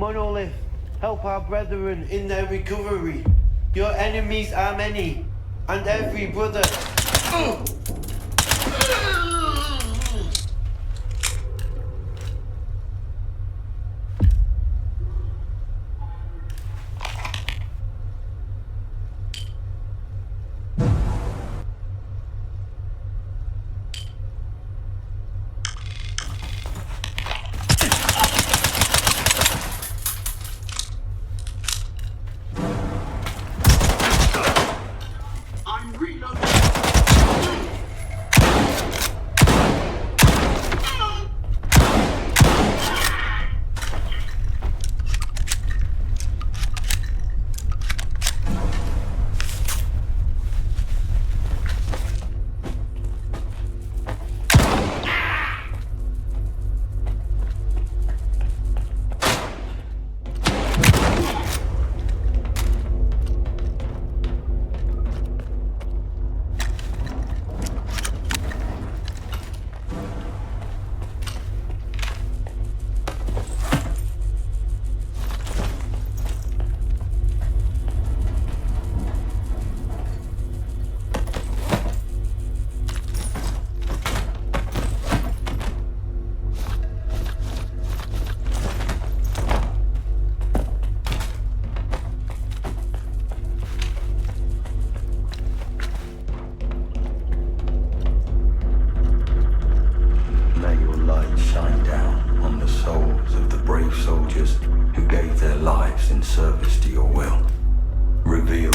Monolith, help our brethren in their recovery. Your enemies are many, and every brother... Service to your will. Reveal.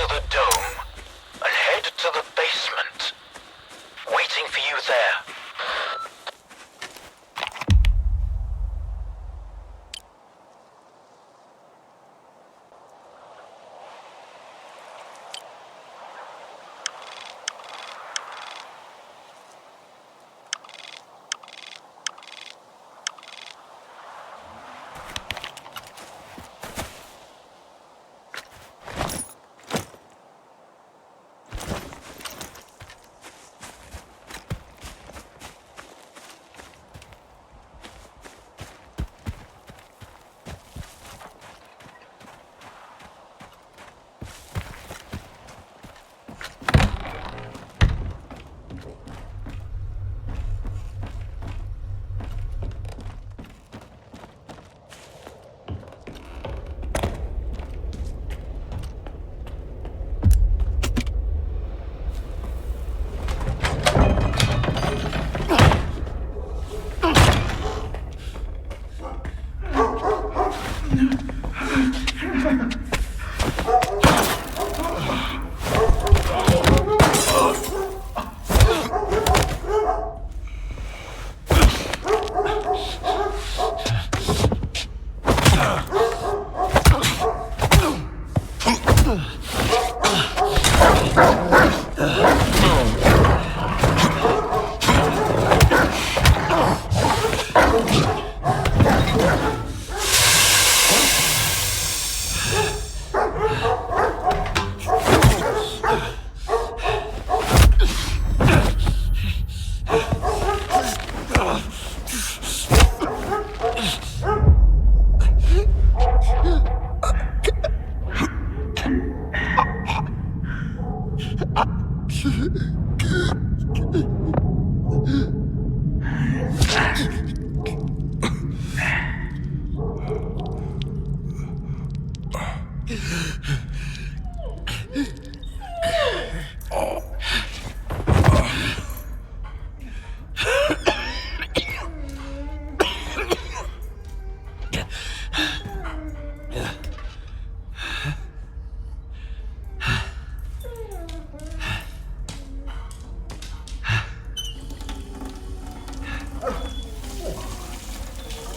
under the dome and head to the basement. Waiting for you there.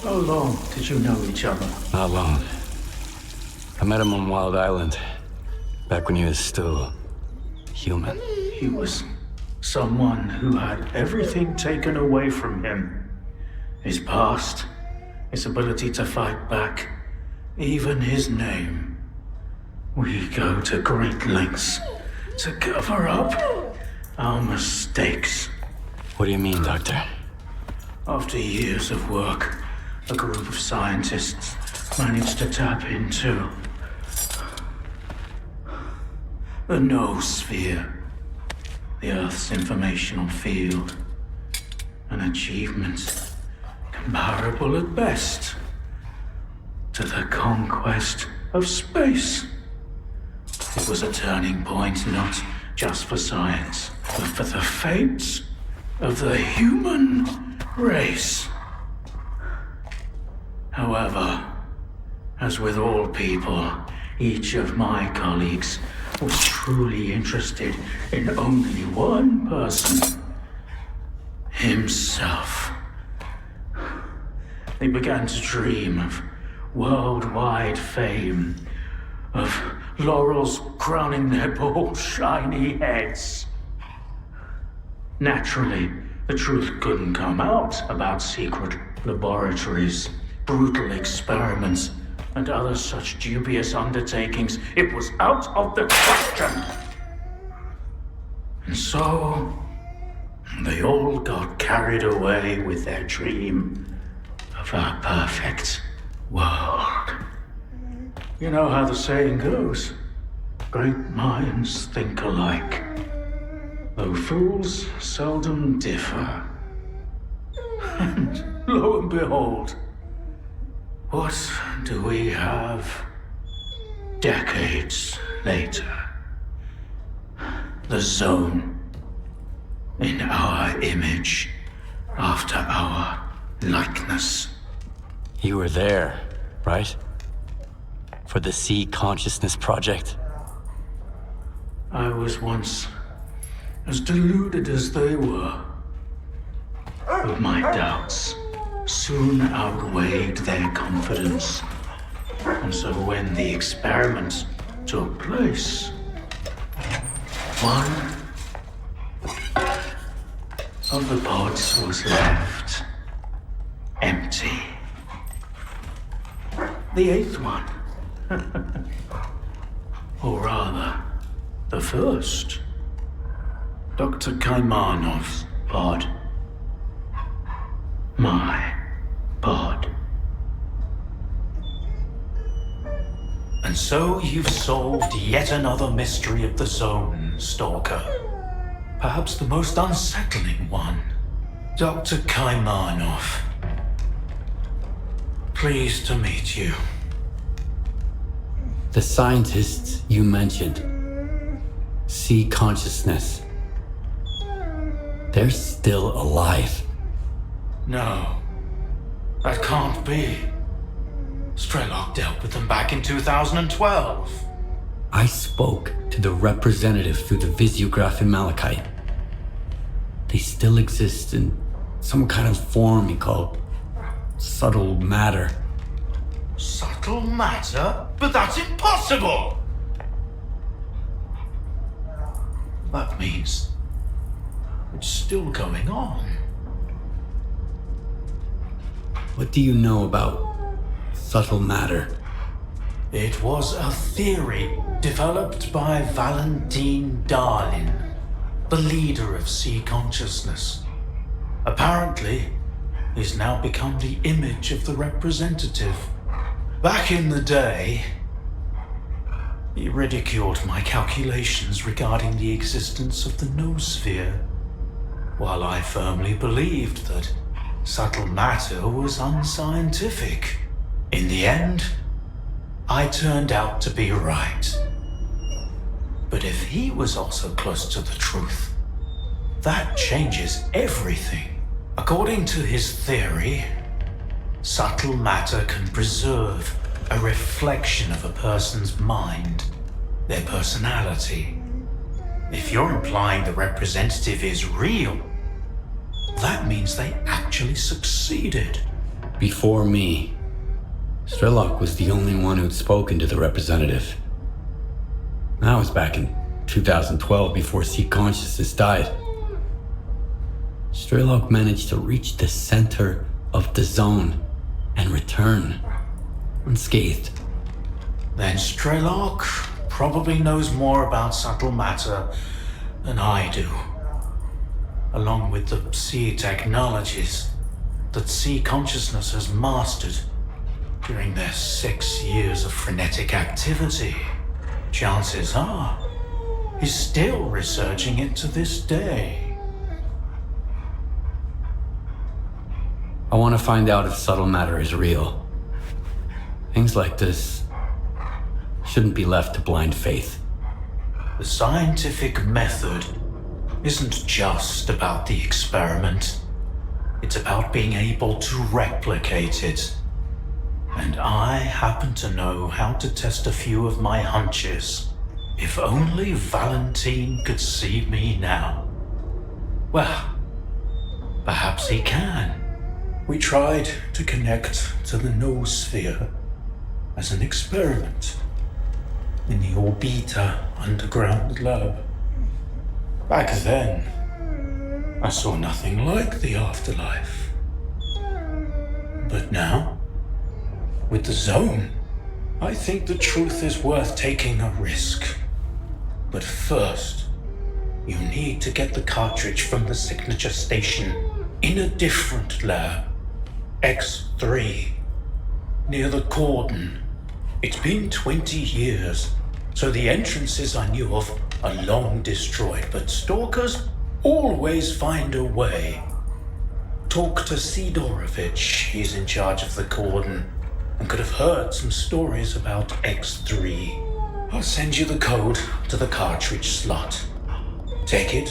How long did you know each other? Not long. I met him on Wild Island, back when he was still human. He was someone who had everything taken away from him. His past, his ability to fight back, even his name. We go to great lengths to cover up our mistakes. What do you mean, Doctor? After years of work, a group of scientists managed to tap into the noosphere, the Earth's informational field, an achievement comparable at best to the conquest of space. It was a turning point not just for science, but for the fates of the human race. However, as with all people, each of my colleagues was truly interested in only one person: himself. They began to dream of worldwide fame, of laurels crowning their bald, shiny heads. Naturally, the truth couldn't come out about secret laboratories, brutal experiments, and other such dubious undertakings. It was out of the question. And so, they all got carried away with their dream of a perfect world. You know how the saying goes, great minds think alike, though fools seldom differ. And lo and behold, what do we have decades later? The Zone, in our image, after our likeness. You were there, right? For the Sea Consciousness Project? I was once as deluded as they were. But my doubts soon outweighed their confidence. And so when the experiment took place, one of the pods was left empty. The eighth one, or rather, the first, Dr. Kaimanov's pod. My pod. And so you've solved yet another mystery of the zone, Stalker. Perhaps the most unsettling one. Dr. Kaimanov. Pleased to meet you. The scientists you mentioned see consciousness. They're still alive. No, that can't be. S.T.A.L.K.E.R dealt with them back in 2012. I spoke to the representative through the visiograph in Malachite. They still exist in some kind of form he called subtle matter. Subtle matter? But that's impossible! That means it's still going on. What do you know about subtle matter? It was a theory developed by Valentin Darlin, the leader of sea consciousness. Apparently, he's now become the image of the representative. Back in the day, he ridiculed my calculations regarding the existence of the noosphere, while I firmly believed that subtle matter was unscientific. In the end, I turned out to be right. But if he was also close to the truth, that changes everything. According to his theory, subtle matter can preserve a reflection of a person's mind, their personality. If you're implying the representative is real, that means they actually succeeded. Before me, S.T.A.L.K.E.R was the only one who'd spoken to the representative. That was back in 2012 before Sea Consciousness died. S.T.A.L.K.E.R managed to reach the center of the zone and return unscathed. Then S.T.A.L.K.E.R probably knows more about subtle matter than I do, along with the sea technologies that Sea Consciousness has mastered during their 6 years of frenetic activity. Chances are, he's still researching it to this day. I want to find out if subtle matter is real. Things like this shouldn't be left to blind faith. The scientific method isn't just about the experiment. It's about being able to replicate it. And I happen to know how to test a few of my hunches. If only Valentin could see me now. Well, perhaps he can. We tried to connect to the noosphere as an experiment in the Orbita underground lab. Back then, I saw nothing like the afterlife. But now, with the zone, I think the truth is worth taking a risk. But first, you need to get the cartridge from the signature station in a different lab, X3, near the cordon. It's been 20 years, so the entrances I knew of are long destroyed, but stalkers always find a way. Talk to Sidorovich, he's in charge of the cordon, and could have heard some stories about X3. I'll send you the code to the cartridge slot. Take it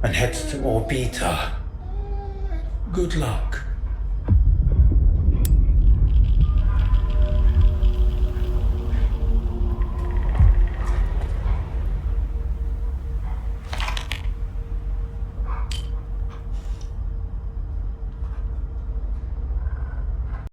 and head to Orbita. Good luck.